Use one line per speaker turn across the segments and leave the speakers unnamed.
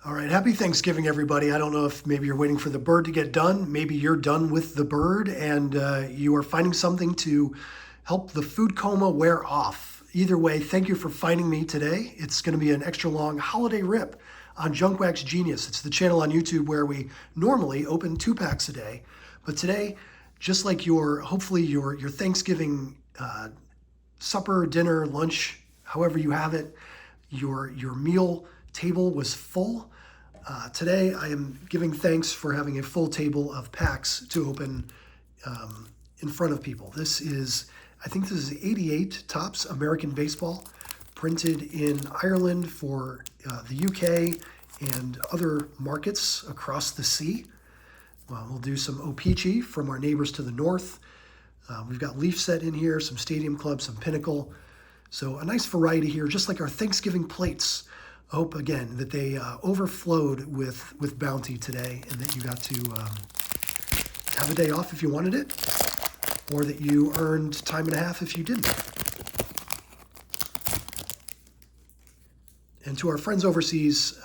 All right, happy Thanksgiving, everybody. I don't know if maybe you're waiting for the bird to get done. Maybe you're done with the bird and you are finding something to help the food coma wear off. Either way, thank you for finding me today. It's going to be an extra long holiday rip on Junk Wax Genius. It's the channel on YouTube where we normally open 2 packs a day. But today, just like hopefully your Thanksgiving supper, dinner, lunch, however you have it, your meal table was full. Today I am giving thanks for having a full table of packs to open in front of people. I think this is 88 Topps American Baseball, printed in Ireland for the UK and other markets across the sea. Well, we'll do some O-Pee-Chee from our neighbors to the north. We've got Leaf Set in here, some Stadium Club, some Pinnacle. So a nice variety here, just like our Thanksgiving plates. I hope, again, that they overflowed with bounty today and that you got to have a day off if you wanted it, or that you earned time and a half if you didn't. And to our friends overseas,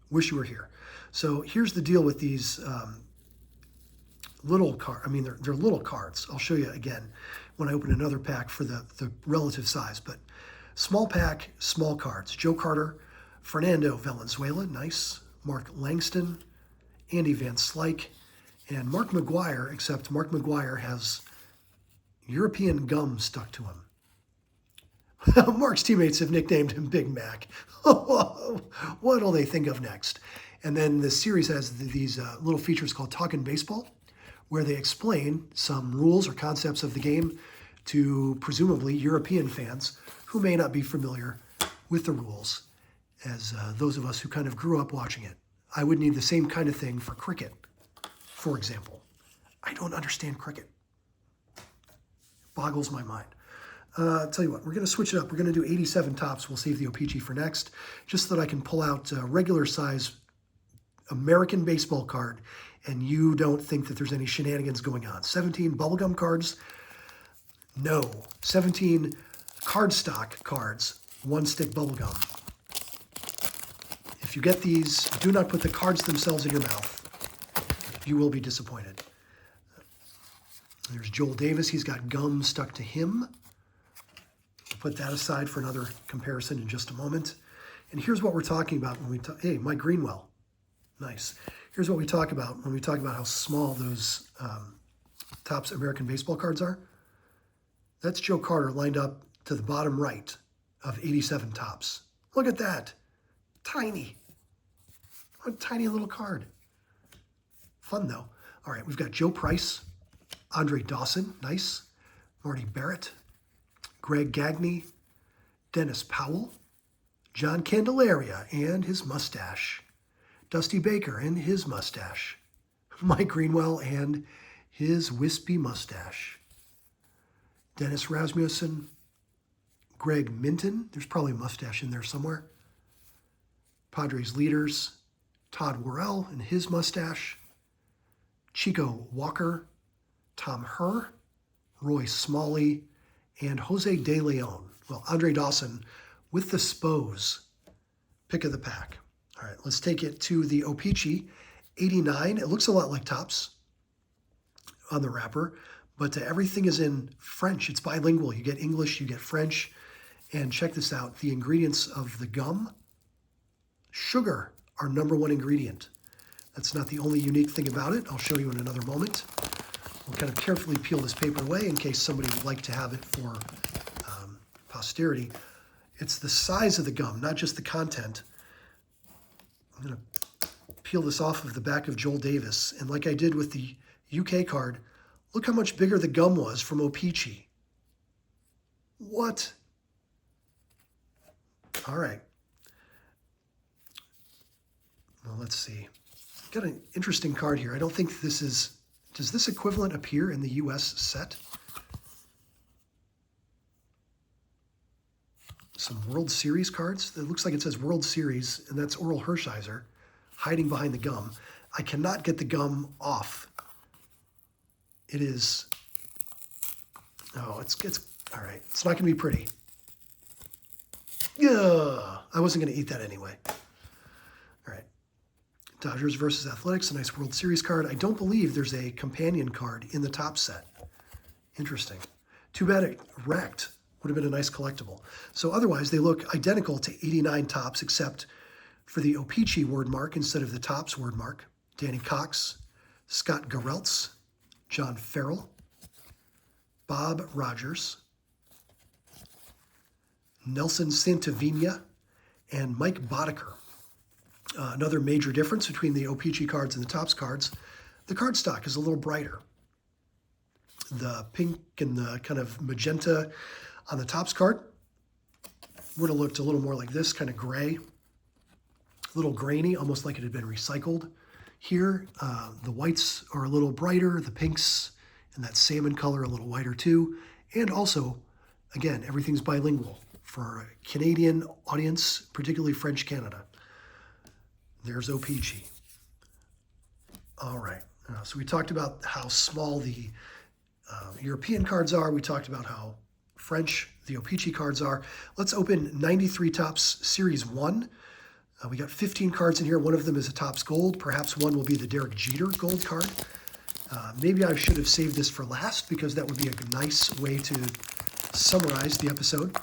wish you were here. So here's the deal with these little cards. I mean, they're little cards. I'll show you again when I open another pack for the relative size. But small pack, small cards. Joe Carter, Fernando Valenzuela, nice. Mark Langston, Andy Van Slyke, and Mark McGuire, except Mark McGuire has European gum stuck to him. Mark's teammates have nicknamed him Big Mac. What'll they think of next? And then the series has these little features called Talkin' Baseball, where they explain some rules or concepts of the game to presumably European fans who may not be familiar with the rules as those of us who kind of grew up watching it. I would need the same kind of thing for cricket, for example. I don't understand cricket. It boggles my mind. I'll tell you what, we're going to switch it up. We're going to do 87 Topps. We'll save the O-Pee-Chee for next, just so that I can pull out a regular size American baseball card and you don't think that there's any shenanigans going on. 17 bubblegum cards? No. 17 cardstock cards, 1-stick bubblegum. If you get these, do not put the cards themselves in your mouth. You will be disappointed. There's Joel Davis. He's got gum stuck to him. We'll put that aside for another comparison in just a moment. And here's what we're talking about when we talk. Hey, Mike Greenwell. Nice. Here's what we talk about when we talk about how small those Topps American Baseball cards are. That's Joe Carter lined up to the bottom right of 87 Topps. Look at that. Tiny. What a tiny little card. Fun, though. All right, we've got Joe Price, Andre Dawson, nice. Marty Barrett, Greg Gagne, Dennis Powell, John Candelaria and his mustache, Dusty Baker and his mustache, Mike Greenwell and his wispy mustache, Dennis Rasmussen, Greg Minton, there's probably a mustache in there somewhere, Padres leaders, Todd Worrell and his mustache, Chico Walker, Tom Herr, Roy Smalley, and Jose De Leon. Well, Andre Dawson with the Spos, pick of the pack. All right, let's take it to the O-Pee-Chee 89. It looks a lot like Topps on the wrapper, but everything is in French. It's bilingual. You get English, you get French. And check this out. The ingredients of the gum, sugar, our #1 ingredient. That's not the only unique thing about it. I'll show you in another moment. We'll kind of carefully peel this paper away in case somebody would like to have it for posterity. It's the size of the gum, not just the content. I'm going to peel this off of the back of Joel Davis. And like I did with the UK card, look how much bigger the gum was from O-Pee-Chee. What? All right. Well, let's see. Got an interesting card here. I don't think this is... Does this equivalent appear in the U.S. set? Some World Series cards. It looks like it says World Series, and that's Oral Hershiser hiding behind the gum. I cannot get the gum off. It is... Oh, it's all right. It's not going to be pretty. Yeah, I wasn't going to eat that anyway. All right. Dodgers versus Athletics, a nice World Series card. I don't believe there's a companion card in the top set. Interesting. Too bad it wrecked. Would have been a nice collectible. So otherwise, they look identical to 89 tops, except for the O-Pee-Chee word mark instead of the tops word mark. Danny Cox, Scott Gereltz, John Farrell, Bob Rogers, Nelson Santavina, and Mike Boddicker. Another major difference between the O-Pee-Chee cards and the Topps cards, the cardstock is a little brighter. The pink and the kind of magenta on the Topps card would have looked a little more like this, kind of gray, a little grainy, almost like it had been recycled. Here, the whites are a little brighter, the pinks and that salmon color a little whiter too. And also, again, everything's bilingual for a Canadian audience, particularly French Canada. There's O-Pee-Chee. All right, so we talked about how small the European cards are. We talked about how French the O-Pee-Chee cards are. Let's open 93 Topps Series 1. We got 15 cards in here. One of them is a Topps Gold. Perhaps one will be the Derek Jeter Gold card. Maybe I should have saved this for last because that would be a nice way to summarize the episode.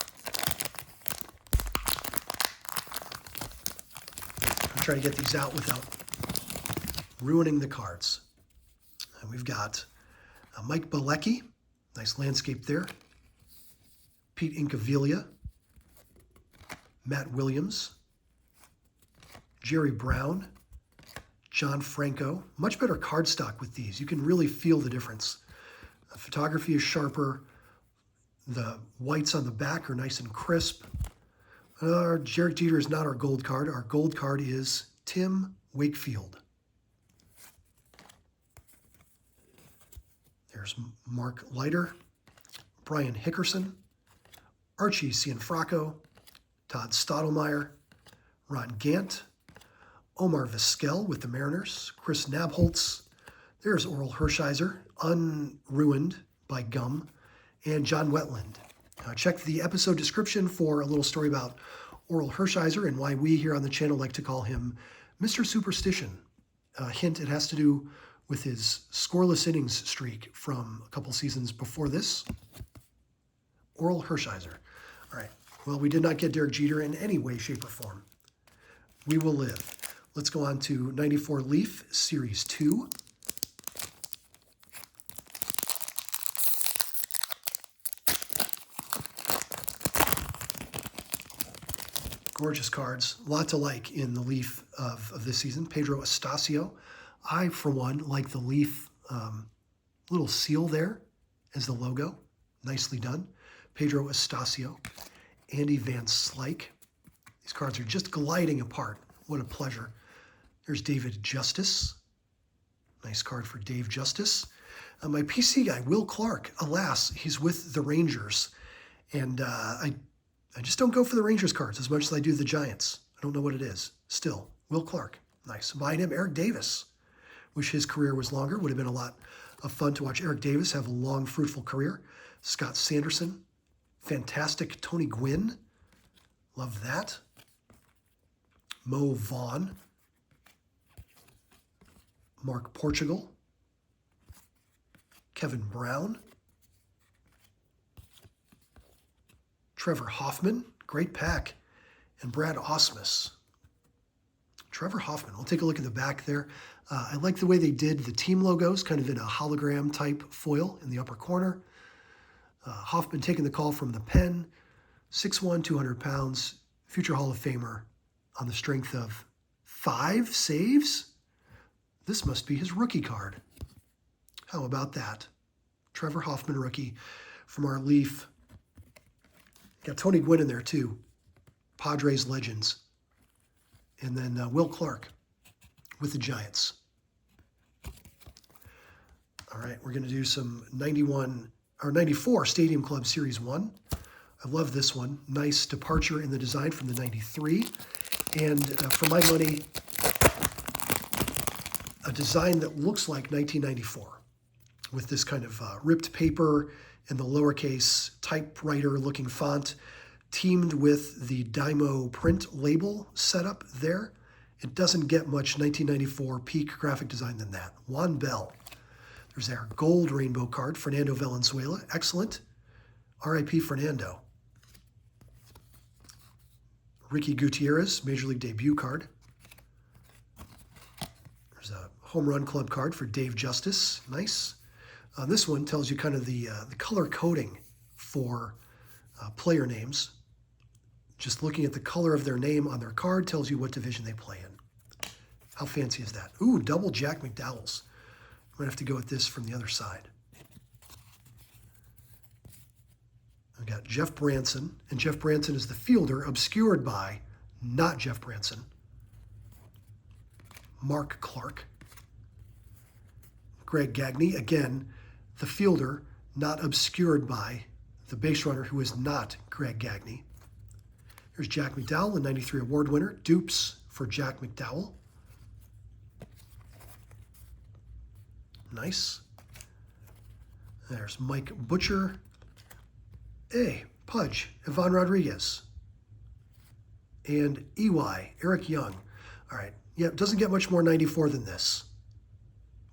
Try to get these out without ruining the cards. And we've got Mike Bilecki, nice landscape there. Pete Incaviglia, Matt Williams, Jerry Brown, John Franco. Much better cardstock with these. You can really feel the difference. The photography is sharper. The whites on the back are nice and crisp. Derek Jeter is not our gold card. Our gold card is Tim Wakefield. There's Mark Leiter, Brian Hickerson, Archie Cianfrocco, Todd Stottlemyre, Ron Gant, Omar Vizquel with the Mariners, Chris Nabholz. There's Oral Hershiser, unruined by gum, and John Wetland. Check the episode description for a little story about Oral Hershiser and why we here on the channel like to call him Mr. Superstition. Hint, it has to do with his scoreless innings streak from a couple seasons before this. Oral Hershiser. All right. Well, we did not get Derek Jeter in any way, shape, or form. We will live. Let's go on to 94 Leaf Series 2. Gorgeous cards. A lot to like in the Leaf of this season. Pedro Estacio. I, for one, like the Leaf little seal there as the logo. Nicely done. Pedro Estacio. Andy Van Slyke. These cards are just gliding apart. What a pleasure. There's David Justice. Nice card for Dave Justice. My PC guy, Will Clark. Alas, he's with the Rangers. And I just don't go for the Rangers cards as much as I do the Giants. I don't know what it is. Still, Will Clark. Nice. Behind him, Eric Davis. Wish his career was longer. Would have been a lot of fun to watch Eric Davis have a long, fruitful career. Scott Sanderson. Fantastic Tony Gwynn. Love that. Mo Vaughn. Mark Portugal. Kevin Brown. Trevor Hoffman, great pack, and Brad Ausmus. Trevor Hoffman, we'll take a look at the back there. I like the way they did the team logos, kind of in a hologram type foil in the upper corner. Hoffman taking the call from the pen, 6'1", 200 pounds, future Hall of Famer on the strength of 5 saves. This must be his rookie card. How about that? Trevor Hoffman, rookie from our Leaf. Got Tony Gwynn in there too. Padres legends. And then Will Clark with the Giants. All right, we're going to do some 94 Stadium Club Series 1. I love this one. Nice departure in the design from the 93. And for my money, a design that looks like 1994 with this kind of ripped paper and the lowercase typewriter-looking font, teamed with the Dymo print label setup there, It doesn't get much 1994 peak graphic design than that. Juan Bell. There's our gold rainbow card, Fernando Valenzuela. Excellent. R.I.P. Fernando. Ricky Gutierrez, Major League debut card. There's a home run club card for Dave Justice. Nice. This one tells you kind of the color coding for player names. Just looking at the color of their name on their card tells you what division they play in. How fancy is that? Ooh, double Jack McDowell's. I'm going to have to go with this from the other side. I've got Jeff Branson, and Jeff Branson is the fielder, obscured by, not Jeff Branson, Mark Clark. Greg Gagne, again, the fielder, not obscured by the base runner, who is not Greg Gagne. Here's Jack McDowell, the 93 award winner. Dupes for Jack McDowell. Nice. There's Mike Butcher. Hey, Pudge, Ivan Rodriguez. And EY, Eric Young. All right. Yeah, it doesn't get much more 94 than this.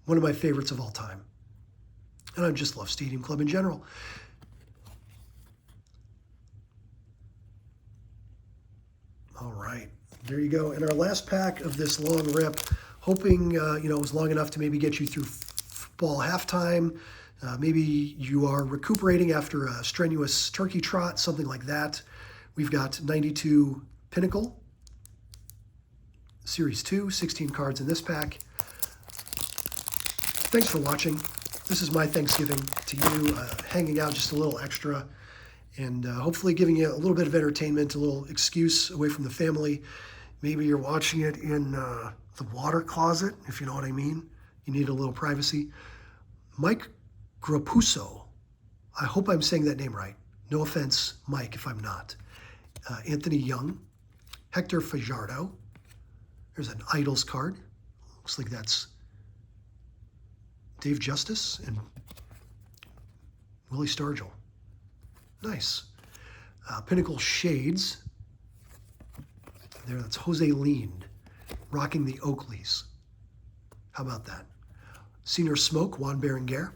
One of my favorites of all time. And I just love Stadium Club in general. All right. There you go. And our last pack of this long rip, hoping, it was long enough to maybe get you through football halftime. Maybe you are recuperating after a strenuous turkey trot, something like that. We've got 92 Pinnacle, Series 2, 16 cards in this pack. Thanks for watching. This is my Thanksgiving to you, hanging out just a little extra and hopefully giving you a little bit of entertainment, a little excuse away from the family. Maybe you're watching it in the water closet, if you know what I mean. You need a little privacy. Mike Grapuso. I hope I'm saying that name right. No offense, Mike, if I'm not. Anthony Young. Hector Fajardo. There's an Idols card. Looks like that's Dave Justice and Willie Stargell. Nice. Pinnacle Shades. There, that's Jose Lean, rocking the Oakleys. How about that? Senior Smoke, Juan Berenguer.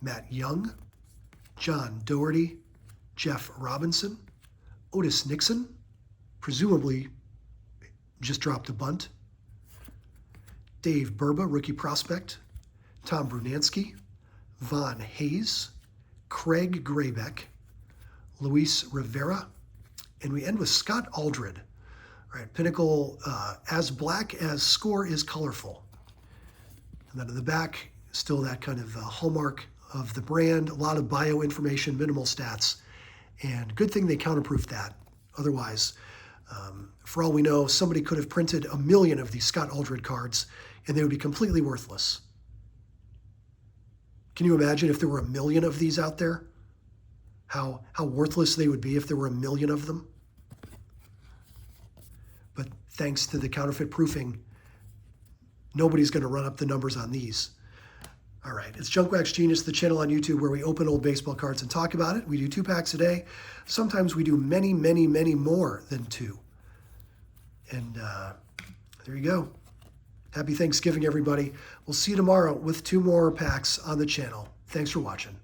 Matt Young. John Doherty. Jeff Robinson. Otis Nixon, presumably just dropped a bunt. Dave Burba, rookie prospect. Tom Brunansky. Von Hayes. Craig Graybeck. Luis Rivera. And we end with Scott Aldred. All right, Pinnacle, as black as score is colorful. And then in the back, still that kind of hallmark of the brand, a lot of bio information, minimal stats. And good thing they counterproofed that. Otherwise, for all we know, somebody could have printed 1 million of these Scott Aldred cards and they would be completely worthless. Can you imagine if there were 1 million of these out there? How worthless they would be if there were 1 million of them? But thanks to the counterfeit proofing, nobody's going to run up the numbers on these. All right, it's Junk Wax Genius, the channel on YouTube where we open old baseball cards and talk about it. We do 2 packs a day. Sometimes we do many, many, many more than 2. And there you go. Happy Thanksgiving, everybody. We'll see you tomorrow with 2 more packs on the channel. Thanks for watching.